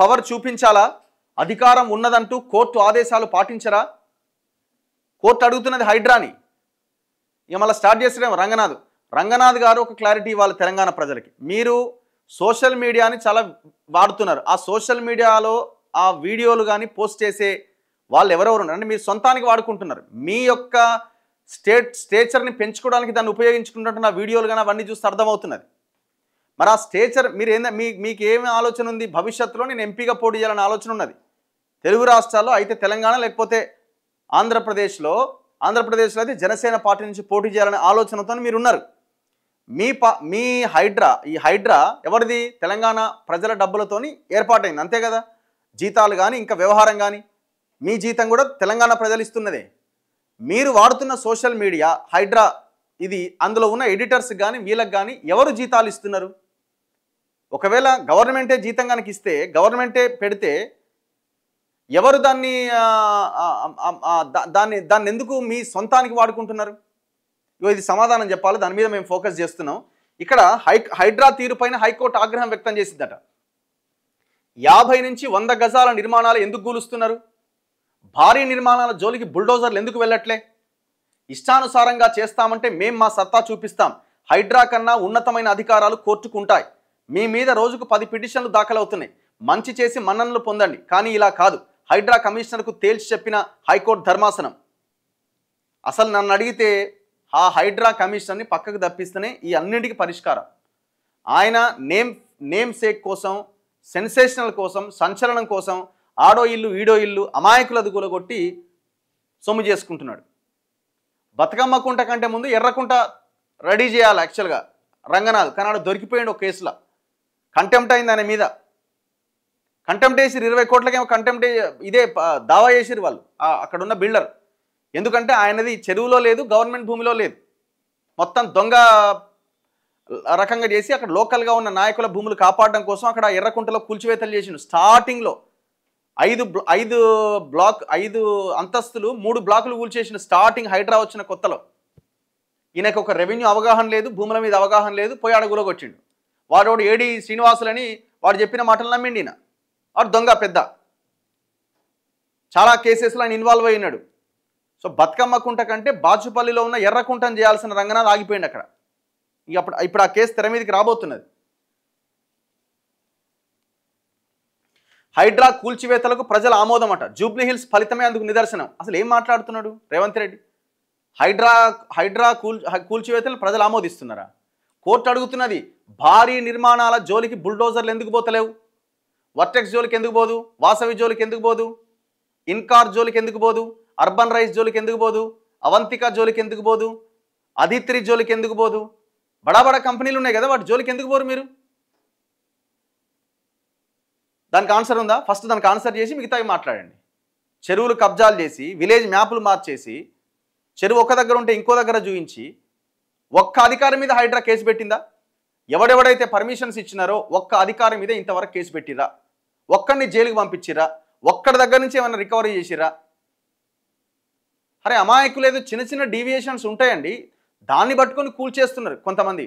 Power చూపించాలా? అధికారం ఉన్నదంటూ court ఆదేశాలు పాటించరా? కోర్టు అడుగుతున్నది హైడ్రాని. ఇక మళ్ళీ స్టార్ట్ చేస్తాడేమో రంగనాథ్ గారు ఒక క్లారిటీ ఇవ్వాలి తెలంగాణ ప్రజలకి. మీరు సోషల్ మీడియాని చాలా వాడుతున్నారు. ఆ సోషల్ మీడియాలో ఆ వీడియోలు కానీ పోస్ట్ చేసే వాళ్ళు ఎవరెవరు ఉన్నారు అంటే మీరు సొంతానికి వాడుకుంటున్నారు. మీ యొక్క స్టేచర్ని పెంచుకోవడానికి దాన్ని ఉపయోగించుకుంటున్న వీడియోలు కానీ అవన్నీ చూస్తే అర్థమవుతున్నది. మరి ఆ స్టేచర్ మీరు మీకు ఏమి ఆలోచన ఉంది? భవిష్యత్తులో నేను ఎంపీగా పోటీ చేయాలనే ఆలోచన ఉన్నది. తెలుగు రాష్ట్రాల్లో అయితే తెలంగాణ, లేకపోతే ఆంధ్రప్రదేశ్లో అయితే జనసేన పార్టీ నుంచి పోటీ చేయాలనే ఆలోచనతో మీరు ఉన్నారు. మీ హైడ్రా ఎవరిది? తెలంగాణ ప్రజల డబ్బులతోని ఏర్పాటైంది, అంతే కదా. జీతాలు కానీ ఇంకా వ్యవహారం కానీ మీ జీతం కూడా తెలంగాణ ప్రజలు ఇస్తున్నదే. మీరు వాడుతున్న సోషల్ మీడియా హైడ్రా ఇది, అందులో ఉన్న ఎడిటర్స్ కానీ వీళ్ళకి కానీ ఎవరు జీతాలు ఇస్తున్నారు? ఒకవేళ గవర్నమెంటే జీతం కనుక ఇస్తే, గవర్నమెంటే పెడితే ఎవరు దాన్ని ఎందుకు మీ సొంతానికి వాడుకుంటున్నారు? ఇది సమాధానం చెప్పాలి. దాని మీద మేము ఫోకస్ చేస్తున్నాం. ఇక్కడ హైడ్రా తీరు పైన హైకోర్టు ఆగ్రహం వ్యక్తం చేసిందట. 50 నుంచి 100 గజాల నిర్మాణాలు ఎందుకు కూలుస్తున్నారు? భారీ నిర్మాణాల జోలికి బుల్డోజర్లు ఎందుకు వెళ్ళట్లే? ఇష్టానుసారంగా చేస్తామంటే మేం మా సత్తా చూపిస్తాం. హైడ్రా కన్నా ఉన్నతమైన అధికారాలు కోర్టుకు ఉంటాయి. మీ మీద రోజుకు 10 పిటిషన్లు దాఖలవుతున్నాయి. మంచి చేసి మన్ననలు పొందండి, కానీ ఇలా కాదు. హైడ్రా కమిషనర్కు తేల్చి చెప్పిన హైకోర్టు ధర్మాసనం. అసలు నన్ను అడిగితే ఆ హైడ్రా కమిషనర్ని పక్కకు తప్పిస్తేనే ఈ అన్నింటికి పరిష్కారం. ఆయన నేమ్ సేక్ కోసం, సెన్సేషనల్ కోసం, సంచలనం కోసం ఆడో ఇల్లు ఈడో ఇల్లు అమాయకులది కూలగొట్టి సొమ్ము చేసుకుంటున్నాడు. బతుకమ్మ కుంట కంటే ముందు ఎర్రకుంట రెడీ చేయాలి యాక్చువల్గా రంగనాథ్, కానీ ఆడ దొరికిపోయాడు ఒక కేసులో. కంటెంప్ట్ అయింది ఆయన మీద. కంటెంప్ట్ చేసిరు 20 కోట్లకేమో కంటెంప్ట్ ఇదే దావా చేసిరు వాళ్ళు అక్కడున్న బిల్డర్. ఎందుకంటే ఆయనది చెరువులో లేదు, గవర్నమెంట్ భూమిలో లేదు. మొత్తం దొంగ రకంగా చేసి అక్కడ లోకల్గా ఉన్న నాయకుల భూములు కాపాడడం కోసం అక్కడ ఎర్రకుంటలో కూల్చివేతలు చేసిండు. స్టార్టింగ్లో 5 అంతస్తులు 3 బ్లాకులు కూల్చేసిన స్టార్టింగ్ హైడ్రా వచ్చిన కొత్తలో. ఈయనకు ఒక రెవెన్యూ అవగాహన లేదు, భూముల మీద అవగాహన లేదు, పోయి ఆడ గులగొచ్చిండు. వాడు ఏడి శ్రీనివాసులని వాడు చెప్పిన మాటలు నమ్మిండి. ఈయన వాడు దొంగ పెద్ద. చాలా కేసెస్లో ఆయన ఇన్వాల్వ్ అయినాడు. సో బతుకమ్మ కుంట కంటే బాచుపల్లిలో ఉన్న ఎర్రకుంటను చేయాల్సిన రంగనాథ్ ఆగిపోయింది అక్కడ. ఇప్పుడు ఆ కేసు తెర మీదకి రాబోతున్నది. హైడ్రా కూల్చివేతలకు ప్రజల ఆమోదమట. జూబ్లీ హిల్స్ ఫలితమే అందుకు నిదర్శనం. అసలు ఏం మాట్లాడుతున్నాడు రేవంత్ రెడ్డి? హైడ్రా కూల్చివేతలను ప్రజలు ఆమోదిస్తున్నారా? కోర్టు అడుగుతున్నది భారీ నిర్మాణాల జోలికి బుల్డోజర్లు ఎందుకు పోతలేవు? వర్టెక్స్ జోలికి ఎందుకు పోదు? వాసవి జోలికి ఎందుకు పోదు? ఇన్కార్ జోలికి ఎందుకు పోదు? అర్బన్ రైస్ జోలికి ఎందుకు పోదు? అవంతిక జోలికి ఎందుకు పోదు? అదిత్రి జోలికి ఎందుకు పోదు? బడా కంపెనీలు ఉన్నాయి కదా, వాటి జోలికి ఎందుకు పోరు మీరు? దానికి ఆన్సర్ ఉందా? ఫస్ట్ దానికి ఆన్సర్ చేసి మిగతావి మాట్లాడండి. చెరువులు కబ్జాలు చేసి, విలేజ్ మ్యాపులు మార్చేసి, చెరువు ఒక దగ్గర ఉంటే ఇంకో దగ్గర చూపించి, ఒక్క అధికారి మీద హైడ్రా కేసు పెట్టిందా? ఎవడెవడైతే పర్మిషన్స్ ఇచ్చినారో ఒక్క అధికారి మీద ఇంతవరకు కేసు పెట్టిరా? ఒక్కడిని జైలుకి పంపించిరా? ఒక్కడి దగ్గర నుంచి ఏమైనా రికవరీ చేసిరా? అరే అమాయకులేదు, చిన్న చిన్న డీవియేషన్స్ ఉంటాయండి, దాన్ని పట్టుకొని కూల్చేస్తున్నారు కొంతమంది.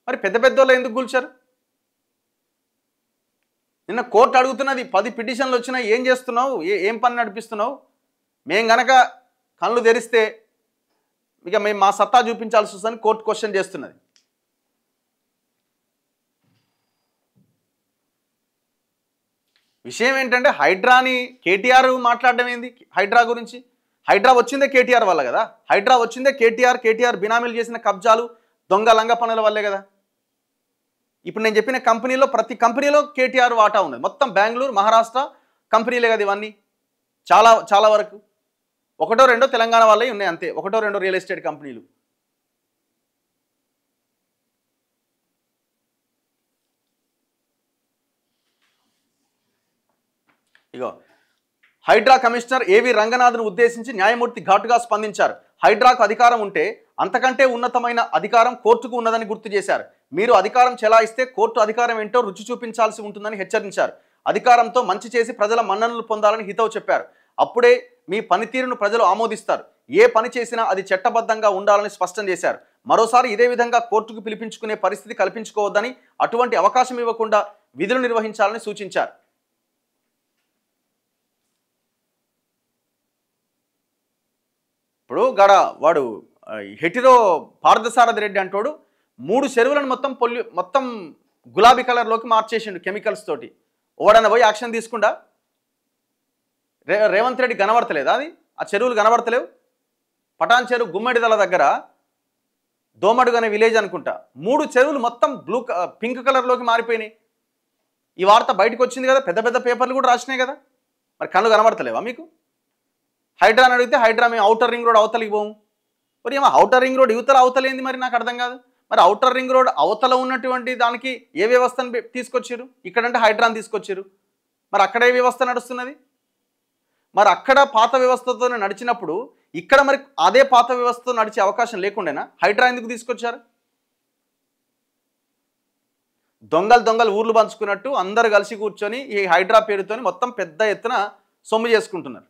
మరి పెద్ద పెద్దోళ్ళు ఎందుకు కూల్చారు? నిన్న కోర్టు అడుగుతున్నది 10 పిటిషన్లు వచ్చినా ఏం చేస్తున్నావు, ఏం పని నడిపిస్తున్నావు? మేము గనక కళ్ళు తెరిస్తే ఇక మేము మా సత్తా చూపించాల్సి వస్తుందని కోర్టు క్వశ్చన్ చేస్తున్నది. విషయం ఏంటంటే హైడ్రాని కేటీఆర్ మాట్లాడడం ఏంది? హైడ్రా గురించి హైడ్రా వచ్చిందే కేటీఆర్ వల్ల కదా. హైడ్రా వచ్చిందే కేటీఆర్ బినామీలు చేసిన కబ్జాలు, దొంగ లంగ పనుల వల్లే కదా. ఇప్పుడు నేను చెప్పిన కంపెనీలో ప్రతి కంపెనీలో కేటీఆర్ వాటా ఉన్నది. మొత్తం బెంగళూరు, మహారాష్ట్ర కంపెనీలే కదా ఇవన్నీ. చాలా వరకు 1 2 తెలంగాణ వాళ్ళే ఉన్నాయి అంతే. 1 2 రియల్ ఎస్టేట్ కంపెనీలు. ఇగో హైడ్రా కమిషనర్ ఏవి రంగనాథ్ను ఉద్దేశించి న్యాయమూర్తి ఘాటుగా స్పందించారు. హైడ్రాకు అధికారం ఉంటే అంతకంటే ఉన్నతమైన అధికారం కోర్టుకు ఉన్నదని గుర్తు చేశారు. మీరు అధికారం చెలాయిస్తే కోర్టు అధికారం ఏంటో రుచి చూపించాల్సి ఉంటుందని హెచ్చరించారు. అధికారంతో మంచి చేసి ప్రజల మన్ననలు పొందాలని హితవు చెప్పారు. అప్పుడే మీ పనితీరును ప్రజలు ఆమోదిస్తారు. ఏ పని చేసినా అది చట్టబద్ధంగా ఉండాలని స్పష్టం చేశారు. మరోసారి ఇదే విధంగా కోర్టుకు పిలిపించుకునే పరిస్థితి కల్పించుకోవద్దని, అటువంటి అవకాశం ఇవ్వకుండా విధులు నిర్వహించాలని సూచించారు. ఇప్పుడు వాడు హెటిరో పార్థసారథి రెడ్డి అంటోడు 3 చెరువులను మొత్తం గులాబీ కలర్లోకి మార్చేసిండు కెమికల్స్ తోటి. ఓడన పోయి యాక్షన్ తీసుకుండా రేవంత్ రెడ్డి కనబడతలేదా? అది ఆ చెరువులు కనబడతలేవు. పటాన్ చెరువు గుమ్మడిదల దగ్గర దోమడుగు అనే విలేజ్ అనుకుంటా 3 చెరువులు మొత్తం పింక్ కలర్లోకి మారిపోయినాయి. ఈ వార్త బయటకు వచ్చింది కదా, పెద్ద పెద్ద పేపర్లు కూడా రాసినాయి కదా. మరి కళ్ళు కనబడతలేవా మీకు? హైడ్రాని అడిగితే హైడ్రా మేము ఔటర్ రింగ్ రోడ్ అవతలికి పోము. మరి ఏమో ఔటర్ రింగ్ రోడ్ యువతల అవతలేంది మరి నాకు అర్థం కాదు. మరి ఔటర్ రింగ్ రోడ్ అవతల ఉన్నటువంటి దానికి ఏ వ్యవస్థను తీసుకొచ్చారు? ఇక్కడంటే హైడ్రాని తీసుకొచ్చారు. మరి అక్కడ ఏ వ్యవస్థ నడుస్తున్నది? మరి అక్కడ పాత వ్యవస్థతో నడిచినప్పుడు ఇక్కడ మరి అదే పాత వ్యవస్థతో నడిచే అవకాశం లేకుండానా హైడ్రా ఎందుకు తీసుకొచ్చారు? దొంగలు ఊర్లు పంచుకున్నట్టు అందరు కలిసి కూర్చొని ఈ హైడ్రా పేరుతోని మొత్తం పెద్ద ఎత్తున సొమ్ము చేసుకుంటున్నారు.